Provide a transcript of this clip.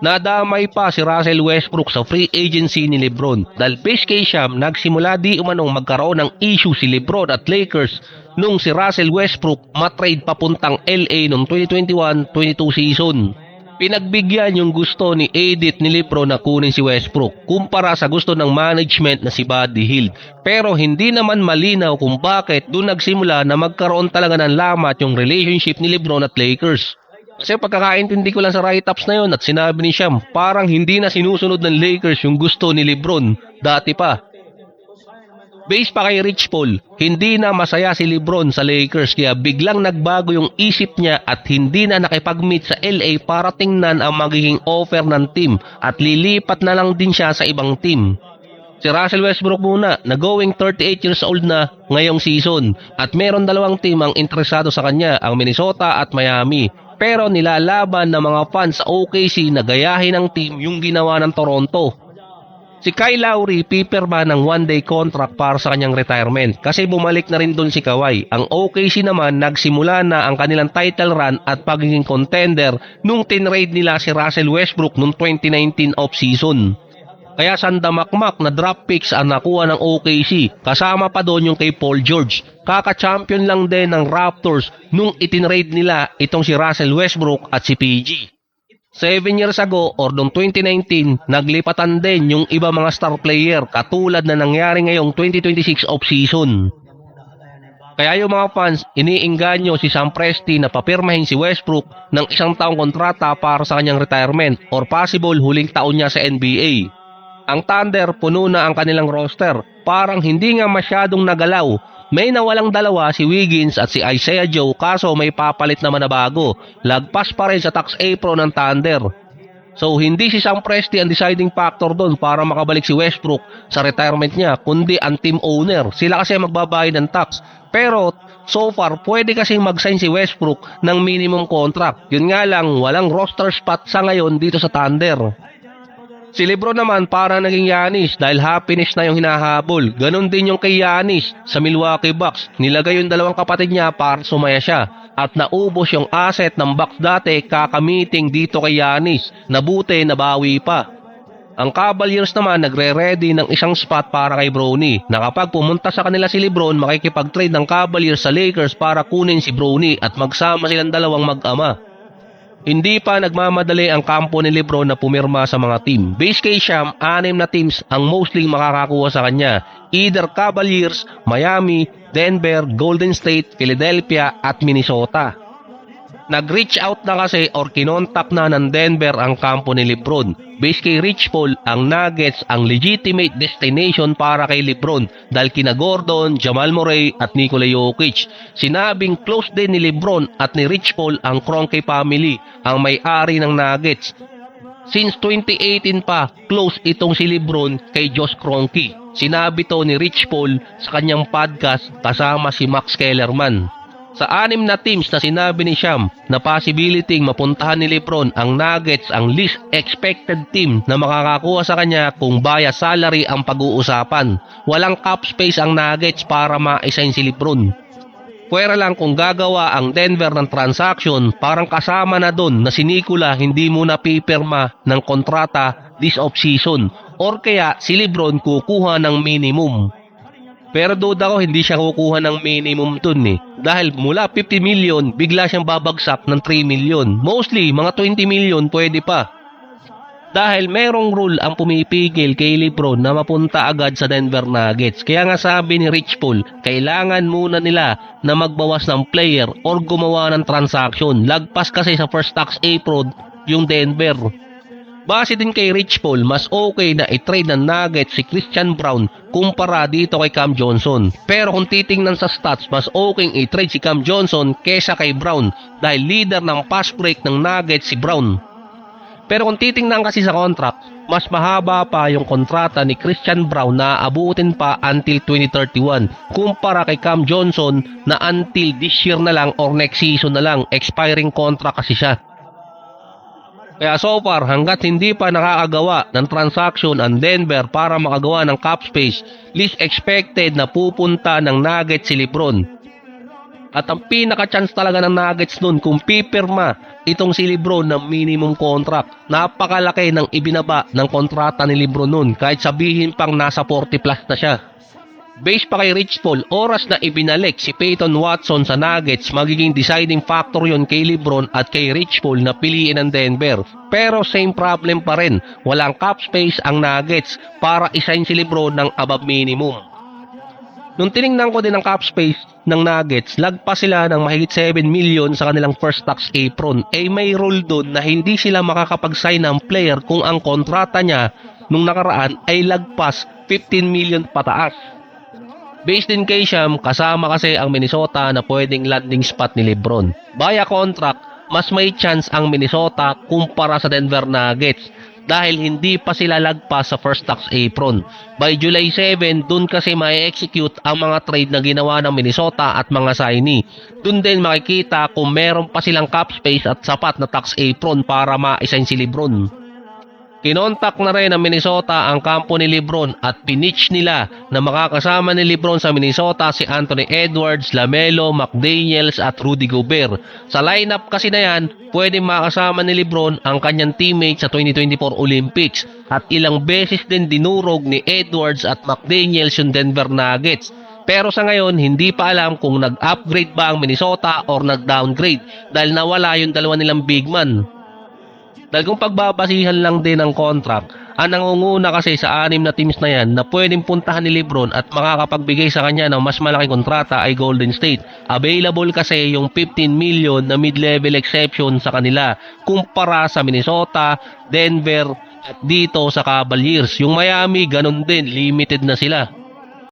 Nadamay pa si Russell Westbrook sa free agency ni LeBron dahil base kay Sham nagsimula di umanong magkaroon ng issue si LeBron at Lakers nung si Russell Westbrook matrade papuntang LA noong 2021-22 season. Pinagbigyan yung gusto ni Edith ni LeBron na kunin si Westbrook kumpara sa gusto ng management na si Buddy Hield. Pero hindi naman malinaw kung bakit doon nagsimula na magkaroon talaga ng lamat yung relationship ni LeBron at Lakers. Kasi pagkakaintindi ko lang sa write-ups na yun at sinabi ni Sham, parang hindi na sinusunod ng Lakers yung gusto ni LeBron dati pa. Based pa kay Rich Paul, hindi na masaya si LeBron sa Lakers kaya biglang nagbago yung isip niya at hindi na nakipag-meet sa LA para tingnan ang magiging offer ng team at lilipat na lang din siya sa ibang team. Si Russell Westbrook muna na going 38 years old na ngayong season at meron dalawang team ang interesado sa kanya, ang Minnesota at Miami. Pero nilalaban ng mga fans sa OKC na gayahin ng team yung ginawa ng Toronto. Si Kyle Lowry pipirma ng one-day contract para sa kanyang retirement kasi bumalik na rin doon si Kawhi. Ang OKC naman nagsimula na ang kanilang title run at pagiging contender nung tinrade nila si Russell Westbrook noong 2019 off-season. Kaya sandamakmak na draft picks ang nakuha ng OKC, kasama pa doon yung kay Paul George. Kaka-champion lang din ng Raptors nung itinrade nila itong si Russell Westbrook at si PG. 7 years ago or noong 2019, naglipatan din yung iba mga star player katulad na nangyari ngayong 2026 off-season. Kaya yung mga fans, iniingganyo si Sam Presti na papirmahin si Westbrook ng 1 taong kontrata para sa kanyang retirement or possible huling taon niya sa NBA. Ang Thunder puno na ang kanilang roster, parang hindi nga masyadong nagalaw. May nawalang dalawa si Wiggins at si Isaiah Joe kaso may papalit naman na bago. Lagpas pa rin sa tax apron ng Thunder. So hindi si Sam Presti ang deciding factor doon para makabalik si Westbrook sa retirement niya, kundi ang team owner. Sila kasi magbabayad ng tax. Pero so far pwede kasing mag-sign si Westbrook ng minimum contract. Yun nga lang walang roster spot sa ngayon dito sa Thunder. Si LeBron naman para naging Giannis dahil happiness na yung hinahabol. Ganon din yung kay Giannis sa Milwaukee Bucks. Nilagay yung dalawang kapatid niya para sumaya siya. At naubos yung asset ng Bucks dati kakamiting dito kay Giannis. Nabuti nabawi pa. Ang Cavaliers naman nagre-ready ng isang spot para kay Bronny. Na kapag pumunta sa kanila si LeBron, makikipag-trade ng Cavaliers sa Lakers para kunin si Bronny at magsama silang dalawang mag-ama. Hindi pa nagmamadali ang kampo ni LeBron na pumirma sa mga team. Base kay Sham, 6 na teams ang mostly makakakuha sa kanya. Either Cavaliers, Miami, Denver, Golden State, Philadelphia at Minnesota. Nag-reach out na kasi or kinontak na ng Denver ang kampo ni LeBron. Base kay Rich Paul, ang Nuggets ang legitimate destination para kay LeBron dahil kina Gordon, Jamal Murray at Nikola Jokic. Sinabing close din ni LeBron at ni Rich Paul ang Kroenke family, ang may-ari ng Nuggets. Since 2018 pa, close itong si LeBron kay Josh Kroenke. Sinabi to ni Rich Paul sa kanyang podcast kasama si Max Kellerman. Sa 6 na teams na sinabi ni Sham na possibility mapuntahan ni LeBron, ang Nuggets ang least expected team na makakakuha sa kanya kung via salary ang pag-uusapan. Walang cap space ang Nuggets para ma-assign si LeBron. Pwera lang kung gagawa ang Denver ng transaction, parang kasama na doon na si Nikola hindi muna pipirma ng kontrata this off-season or kaya si LeBron kukuha ng minimum. Pero duda ko hindi siya kukuha ng minimum dun dahil mula 50 million bigla siyang babagsak ng 3 million. Mostly mga 20 million pwede pa. Dahil merong rule ang pumipigil kay LeBron na mapunta agad sa Denver Nuggets. Kaya nga sabi ni Rich Paul, kailangan muna nila na magbawas ng player or gumawa ng transaction. Lagpas kasi sa first tax apron yung Denver. Base din kay Rich Paul, mas okay na i-trade ng Nuggets si Christian Braun kumpara dito kay Cam Johnson. Pero kung titingnan sa stats, mas okay i-trade si Cam Johnson kesa kay Braun dahil leader ng pass break ng Nuggets si Braun. Pero kung titingnan kasi sa contract, mas mahaba pa yung kontrata ni Christian Braun na aabutin pa until 2031 kumpara kay Cam Johnson na until this year na lang or next season na lang, expiring contract kasi siya. Kaya so far, hanggat hindi pa nakakagawa ng transaction ang Denver para makagawa ng cap space, least expected na pupunta ng Nuggets si LeBron. At ang pinaka-chance talaga ng Nuggets nun kung pipirma itong si Lebron ng minimum contract. Napakalaki ng ibinaba ng kontrata ni Lebron nun kahit sabihin pang nasa 40 plus na siya. Based pa kay Rich Paul, oras na ibinalik si Peyton Watson sa Nuggets, magiging deciding factor yon kay Lebron at kay Rich Paul na piliin ng Denver. Pero same problem pa rin, walang cap space ang Nuggets para isign si Lebron ng above minimum. Nung tiningnan ko din ang cap space ng Nuggets, lagpas sila ng mahigit 7 million sa kanilang first tax apron. May rule doon na hindi sila makakapag-sign ng player kung ang kontrata niya nung nakaraan ay lagpas 15 million pataas. Based din kay Sham, kasama kasi ang Minnesota na pwedeng landing spot ni Lebron. Via contract, mas may chance ang Minnesota kumpara sa Denver Nuggets dahil hindi pa sila lagpas sa first tax apron. By July 7, dun kasi ma-execute ang mga trade na ginawa ng Minnesota at mga signee. Dun din makikita kung meron pa silang cap space at sapat na tax apron para ma-assign si Lebron. Kinontak na rin ng Minnesota ang kampo ni Lebron at pinitch nila na makakasama ni Lebron sa Minnesota si Anthony Edwards, LaMelo, McDaniels at Rudy Gobert. Sa lineup kasi na yan, pwede makasama ni Lebron ang kanyang teammate sa 2024 Olympics at ilang beses din dinurog ni Edwards at McDaniels yung Denver Nuggets. Pero sa ngayon, hindi pa alam kung nag-upgrade ba ang Minnesota or nag-downgrade dahil nawala yung dalawa nilang big man. Dahil kung pagbabasihan lang din ang contract, ang nangunguna kasi sa 6 na teams na yan na pwedeng puntahan ni Lebron at makakapagbigay sa kanya ng mas malaking kontrata ay Golden State. Available kasi yung 15 million na mid-level exception sa kanila kumpara sa Minnesota, Denver at dito sa Cavaliers. Yung Miami, ganun din, limited na sila.